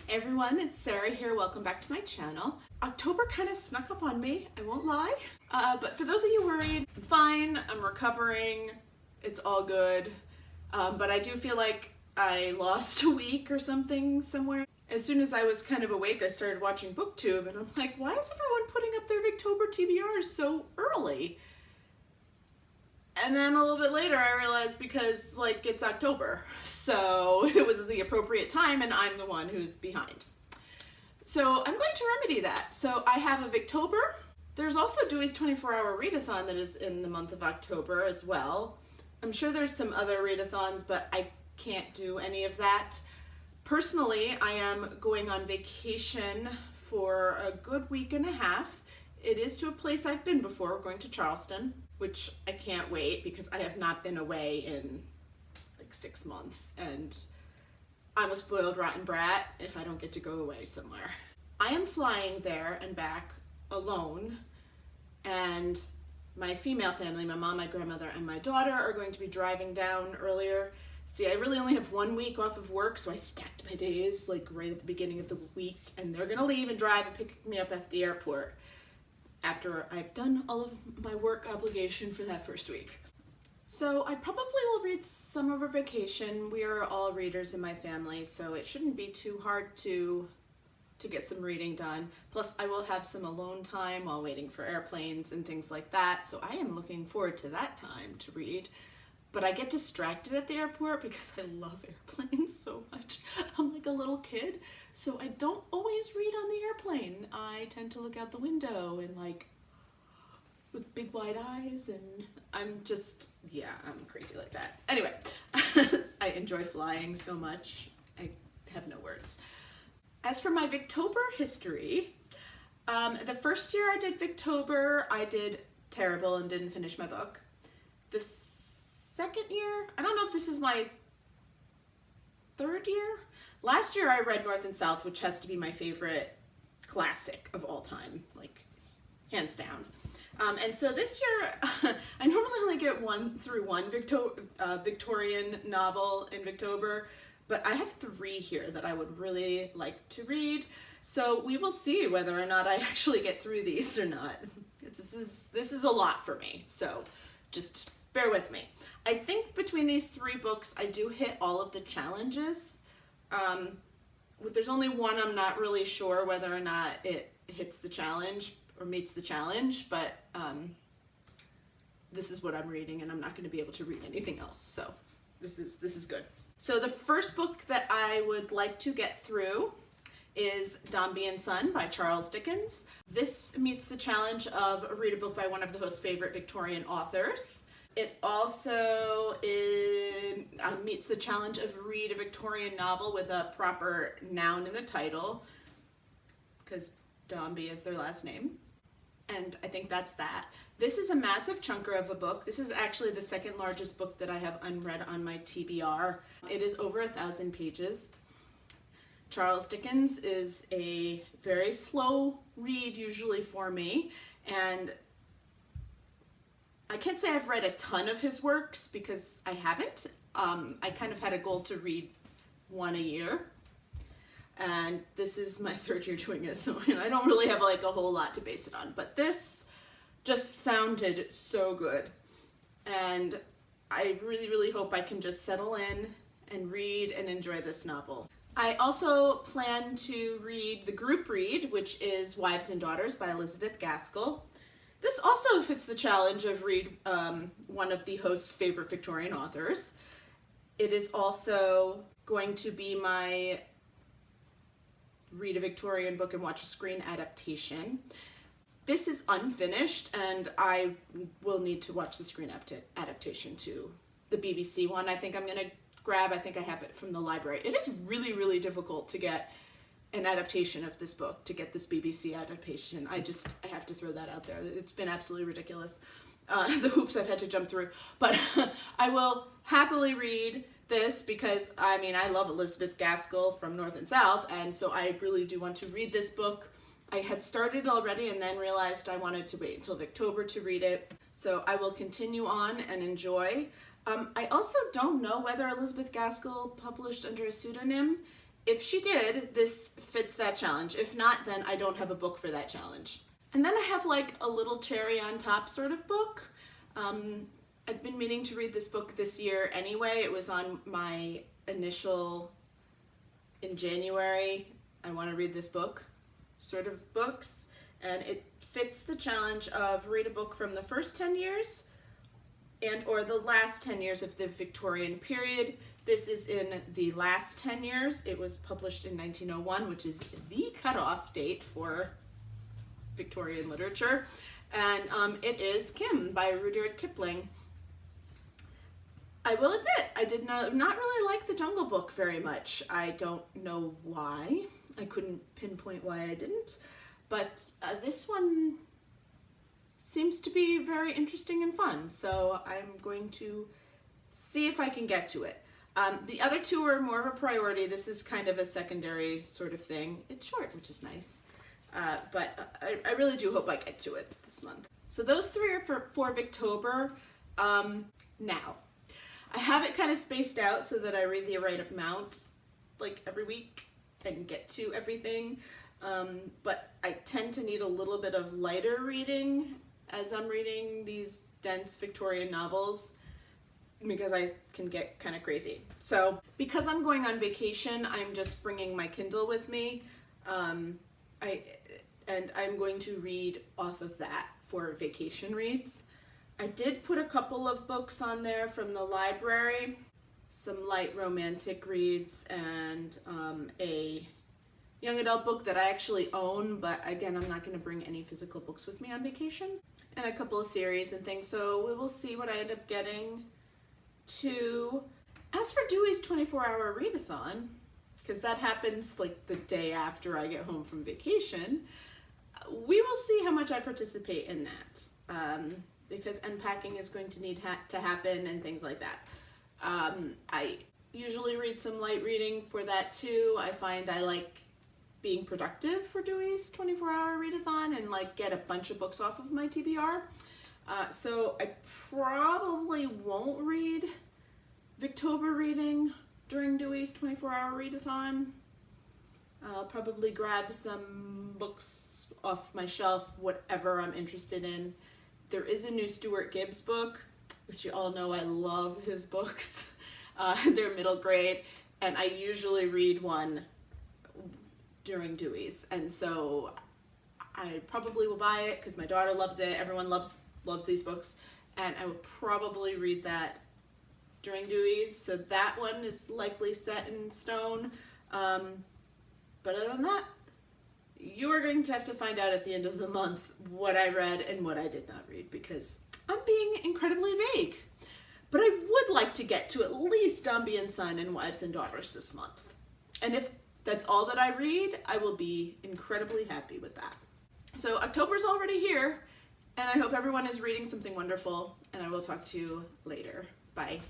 Hey everyone, it's Sarah here. Welcome back to my channel. October kind of snuck up on me, I won't lie. But for those of you worried, I'm fine, I'm recovering, it's all good. But I do feel like I lost a week or something somewhere. As soon as I was kind of awake, I started watching BookTube and I'm like, why is everyone putting up their Victober TBRs so early? And then a little bit later I realized because it's October, so it was the appropriate time and I'm the one who's behind. So I'm going to remedy that. So I have a Victober. There's also Deweys 24-hour readathon that is in the month of October as well. I'm sure there's some other readathons, but I can't do any of that. Personally, I am going on vacation for a good week and a half. It is to a place I've been before. We're going to Charleston, which I can't wait because I have not been away in like 6 months and I'm a spoiled rotten brat if I don't get to go away somewhere. I am flying there and back alone, and my female family, my mom, my grandmother, and my daughter are going to be driving down earlier. See, I really only have 1 week off of work, so I stacked my days like right at the beginning of the week, and they're gonna leave and drive and pick me up at the airport after I've done all of my work obligation for that first week. So I probably will read some over vacation. We are all readers in my family, so it shouldn't be too hard to get some reading done. Plus I will have some alone time while waiting for airplanes and things like that, so I am looking forward to that time to read. But I get distracted at the airport because I love airplanes so much. I'm like a little kid, so I don't always read on the airplane. I tend to look out the window and with big wide eyes, and I'm just, yeah, I'm crazy like that. Anyway, I enjoy flying so much, I have no words. As for my Victober history, the first year I did Victober, I did terrible and didn't finish my book. The second year, I don't know if this is my third year. Last year I read North and South, which has to be my favorite classic of all time, like hands down. And so this year, I normally only get one Victorian novel in Victober, but I have 3 here that I would really like to read. So we will see whether or not I actually get through these or not. This is a lot for me, so just bear with me. I think between these 3 books, I do hit all of the challenges. There's only one I'm not really sure whether or not it hits the challenge or meets the challenge, but this is what I'm reading and I'm not going to be able to read anything else, so this is good. So the first book that I would like to get through is Dombey and Son by Charles Dickens. This meets the challenge of read a book by one of the host's favorite Victorian authors. It also meets the challenge of read a Victorian novel with a proper noun in the title, because Dombey is their last name. And I think that's that. This is a massive chunker of a book. This is actually the second largest book that I have unread on my TBR. It is over 1,000 pages. Charles Dickens is a very slow read usually for me, and I can't say I've read a ton of his works because I haven't. I kind of had a goal to read 1 a year, and this is my 3rd year doing it, so I don't really have a whole lot to base it on, but this just sounded so good, and I really hope I can just settle in and read and enjoy this novel. I also plan to read the group read, which is Wives and Daughters by Elizabeth Gaskell. This also fits the challenge of read one of the host's favorite Victorian authors. It is also going to be my read a Victorian book and watch a screen adaptation. This is unfinished, and I will need to watch the screen adaptation to the BBC one. I think I'm going to grab, I think I have it from the library. It is really difficult to get an adaptation of this book, to get this BBC adaptation. I have to throw that out there. It's been absolutely ridiculous, the hoops I've had to jump through. But I will happily read this because, I mean, I love Elizabeth Gaskell from North and South, and so I really do want to read this book. I had started already and then realized I wanted to wait until Victober to read it. So I will continue on and enjoy. I also don't know whether Elizabeth Gaskell published under a pseudonym. if she did, this fits that challenge. If not, then I don't have a book for that challenge. And then I have like a little cherry on top sort of book. I've been meaning to read this book this year anyway. It was on my initial, in January, I want to read this book sort of books. And it fits the challenge of read a book from the first 10 years and or the last 10 years of the Victorian period. This is in the last 10 years. It was published in 1901, which is the cutoff date for Victorian literature. And it is Kim by Rudyard Kipling. I will admit, I did not really like the Jungle Book very much. I don't know why. I couldn't pinpoint why I didn't. But this one seems to be very interesting and fun, so I'm going to see if I can get to it. The other two are more of a priority. This is kind of a secondary sort of thing. It's short, which is nice, but I really do hope I get to it this month. So those three are for Victober. Now, I have it kind of spaced out so that I read the right amount like every week and get to everything. But I tend to need a little bit of lighter reading as I'm reading these dense Victorian novels because I can get kind of crazy. So because I'm going on vacation, I'm just bringing my Kindle with me. I'm going to read off of that for vacation reads. I did put a couple of books on there from the library, some light romantic reads and a young adult book that I actually own, but again, I'm not going to bring any physical books with me on vacation, and a couple of series and things, so we will see what I end up getting to. As for Deweys 24-hour readathon, because that happens like the day after I get home from vacation, we will see how much I participate in that, because unpacking is going to need to happen and things like that. I usually read some light reading for that too. I find I like being productive for Deweys 24-hour readathon and like get a bunch of books off of my TBR. So I probably won't read Victober reading during Deweys 24-hour readathon. I'll probably grab some books off my shelf, whatever I'm interested in. There is a new Stuart Gibbs book, which you all know I love his books. They're middle grade, and I usually read one during Deweys, and so I probably will buy it because my daughter loves it. Everyone loves these books, and I will probably read that during Deweys. So that one is likely set in stone. But other than that, you are going to have to find out at the end of the month what I read and what I did not read, because I'm being incredibly vague. But I would like to get to at least Dombey and Son and Wives and Daughters this month. And if that's all that I read, I will be incredibly happy with that. So October's already here, and I hope everyone is reading something wonderful, and I will talk to you later. Bye.